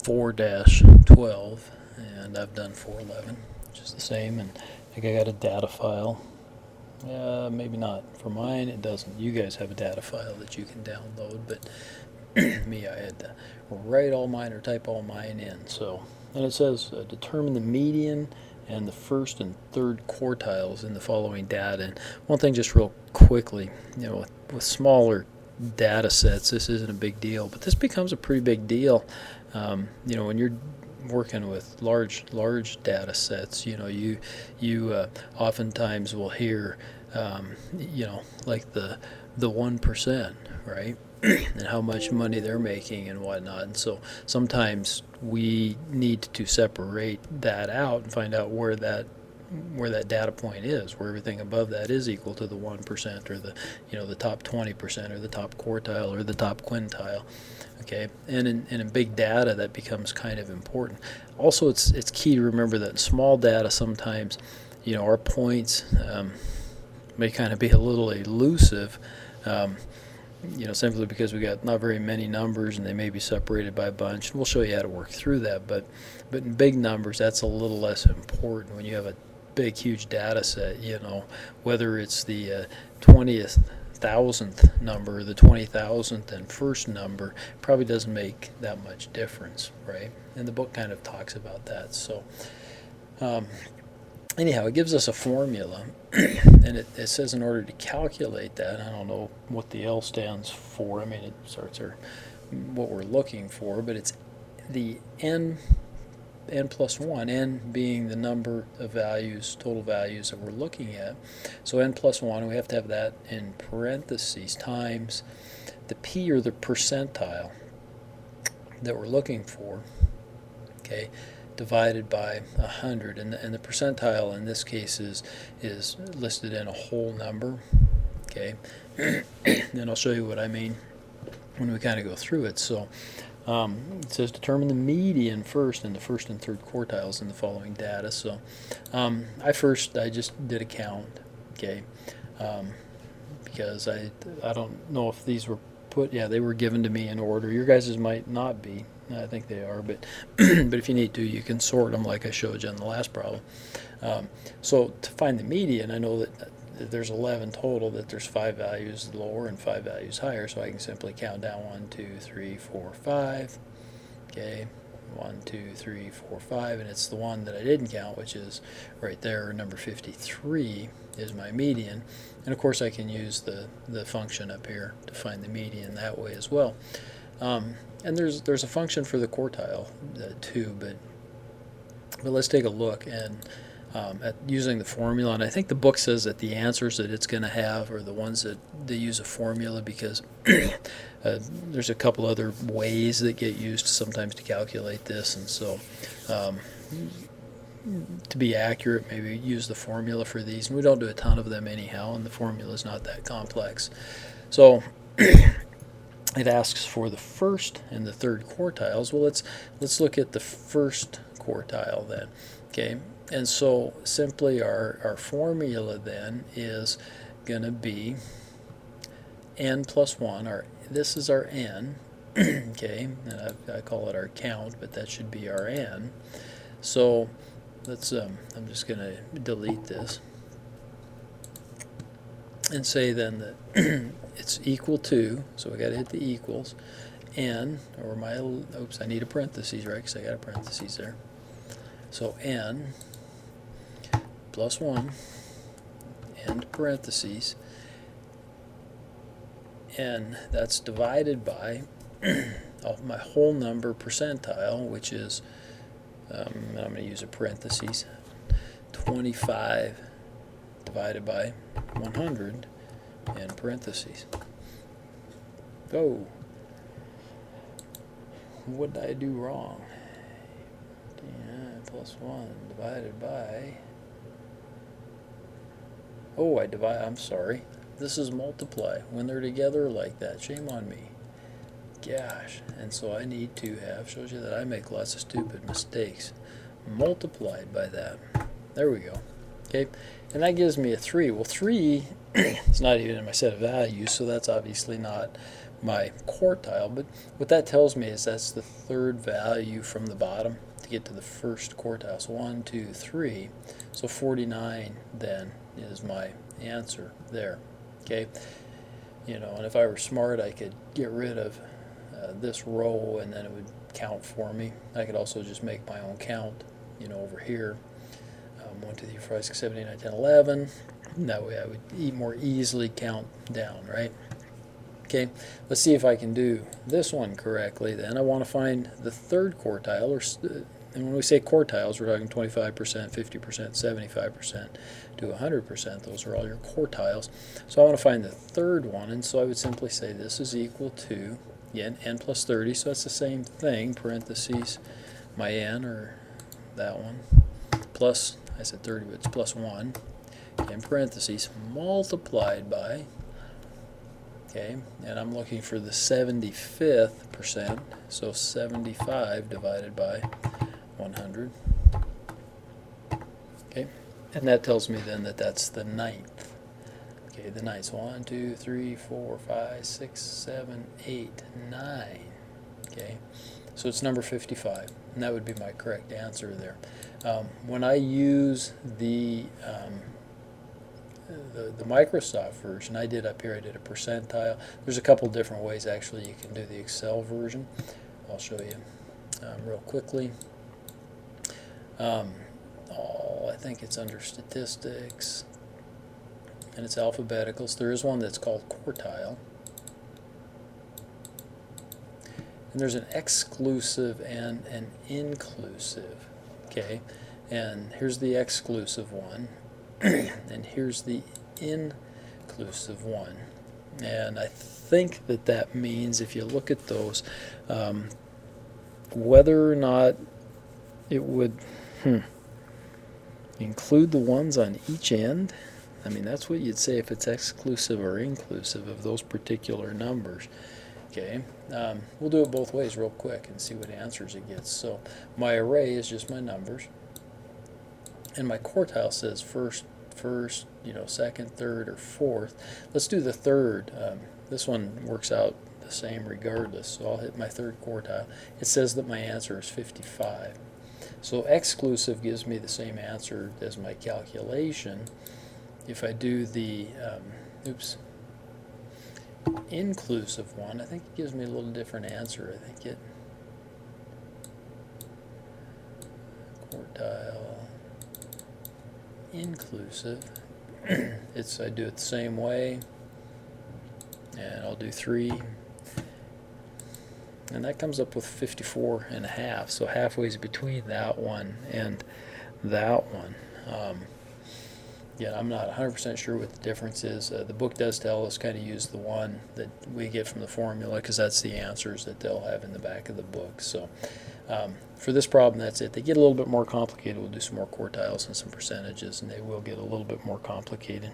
4-12, and I've done 411, which is the same. And I think I got a data file. Maybe not. For mine, it doesn't. You guys have a data file that you can download, but me, I had to write all mine or type all mine in. So, and it says determine the median and the first and third quartiles in the following data. And one thing, just real quickly, with smaller data sets, this isn't a big deal, but this becomes a pretty big deal. When you're working with large data sets, you oftentimes will hear, like the 1%, right? And how much money they're making and whatnot. And so sometimes we need to separate that out and find out where that data point is, where everything above that is equal to the 1% or the top 20% or the top quartile or the top quintile. Okay, and in big data that becomes kind of important. Also, it's key to remember that in small data sometimes, our points may kind of be a little elusive. Simply because we got not very many numbers and they may be separated by a bunch. We'll show you how to work through that, but in big numbers, that's a little less important. When you have a big, huge data set, whether it's the 20,000th number, the 20,000th and first number, probably doesn't make that much difference, right? And the book kind of talks about that. So anyhow, it gives us a formula, and it says in order to calculate that, I don't know what the L stands for. I mean, it starts what we're looking for, but it's the n plus 1, n being the number of values, total values that we're looking at. So n plus 1, we have to have that in parentheses, times the p, or the percentile that we're looking for, okay, divided by 100, and the percentile in this case is listed in a whole number, okay. Then I'll show you what I mean when we kind of go through it. So it says determine the median first and the first and third quartiles in the following data. So I just did a count, okay, because I don't know if these were put, yeah, they were given to me in order. Your guys's might not be. I think they are, but but if you need to, you can sort them like I showed you in the last problem. So to find the median, I know that there's 11 total, that there's 5 values lower and 5 values higher, so I can simply count down 1, 2, 3, 4, 5. Okay, 1, 2, 3, 4, 5, and it's the one that I didn't count, which is right there, number 53 is my median. And of course I can use the function up here to find the median that way as well. And there's a function for the quartile too, but let's take a look at using the formula. And I think the book says that the answers that it's going to have are the ones that they use a formula, because there's a couple other ways that get used sometimes to calculate this, and so to be accurate, maybe use the formula for these. And we don't do a ton of them anyhow, and the formula is not that complex. So it asks for the first and the third quartiles. Well, let's look at the first quartile then. Okay, and so simply our formula then is going to be n plus 1. This is our n. Okay, and I call it our count, but that should be our n. So let's I'm just going to delete this and say then that it's equal to, so we got to hit the equals, n, or I need a parentheses, right, because I got a parentheses there. So n plus 1, end parentheses, and that's divided by my whole number percentile, which is, I'm going to use a parentheses, 25 divided by 100 in parentheses. Oh, what did I do wrong? 10 plus 1 divided by, I'm sorry, this is multiply when they're together like that. Shame on me. Gosh. And so I need to have, shows you that I make lots of stupid mistakes, multiplied by that. There we go. Okay, and that gives me a 3. Well, 3 is not even in my set of values, so that's obviously not my quartile. But what that tells me is that's the third value from the bottom to get to the first quartile. So 1, 2, 3. So 49 then is my answer there. Okay, and if I were smart, I could get rid of this row, and then it would count for me. I could also just make my own count, over here. 1, 2, 3, 4, 5, 6, 7, 8, 9, 10, 11. That way I would more easily count down, right? Okay, let's see if I can do this one correctly then. I want to find the third quartile, and when we say quartiles, we're talking 25%, 50%, 75% to 100%. Those are all your quartiles. So I want to find the third one, and so I would simply say this is equal to, again, n plus 30, so that's the same thing, parentheses, my n, or that one, plus, I said 30, but it's plus 1, in parentheses, multiplied by, okay, and I'm looking for the 75th percent, so 75 divided by 100, okay, and that tells me then that that's the ninth. Okay, the ninth. 1, 2, 3, 4, 5, 6, 7, 8, 9. Okay, so it's number 55, and that would be my correct answer there. When I use the Microsoft version, I did up here, I did a percentile. There's a couple different ways actually you can do the Excel version. I'll show you real quickly. I think it's under statistics, and it's alphabetical. So there is one that's called quartile. And there's an exclusive and an inclusive. Okay, and here's the exclusive one, and here's the inclusive one. And I think that means, if you look at those, whether or not it would include the ones on each end. I mean, that's what you'd say if it's exclusive or inclusive of those particular numbers. Okay, we'll do it both ways real quick and see what answers it gets. So my array is just my numbers, and my quartile says first, second, third, or fourth. Let's do the third. This one works out the same regardless, so I'll hit my third quartile. It says that my answer is 55. So exclusive gives me the same answer as my calculation. If I do the inclusive one, I think it gives me a little different answer. I think it quartile inclusive. I do it the same way, and I'll do 3, and that comes up with 54.5. So halfway's between that one and that one. Yeah, I'm not 100% sure what the difference is. The book does tell us kind of use the one that we get from the formula, because that's the answers that they'll have in the back of the book. So for this problem, that's it. They get a little bit more complicated. We'll do some more quartiles and some percentages, and they will get a little bit more complicated.